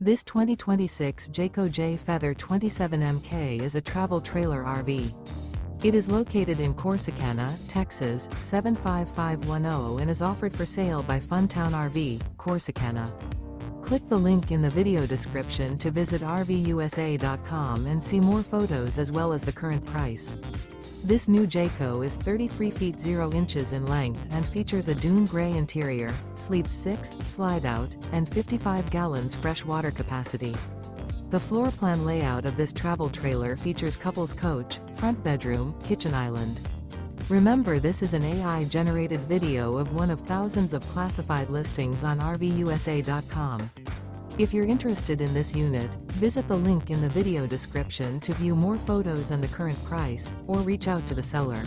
This 2026 Jayco Jay Feather 27MK is a travel trailer RV. It is located in Corsicana, Texas, 75510 and is offered for sale by Funtown RV, Corsicana. Click the link in the video description to visit RVUSA.com and see more photos as well as the current price. This new Jayco is 33 feet 0 inches in length and features a DUNE GRAY interior, sleeps 6, slide-out, and 55 gallons fresh water capacity. The floor plan layout of this travel trailer features couples coach, front bedroom, kitchen island. Remember, this is an AI-generated video of one of thousands of classified listings on RVUSA.com. If you're interested in this unit, visit the link in the video description to view more photos and the current price, or reach out to the seller.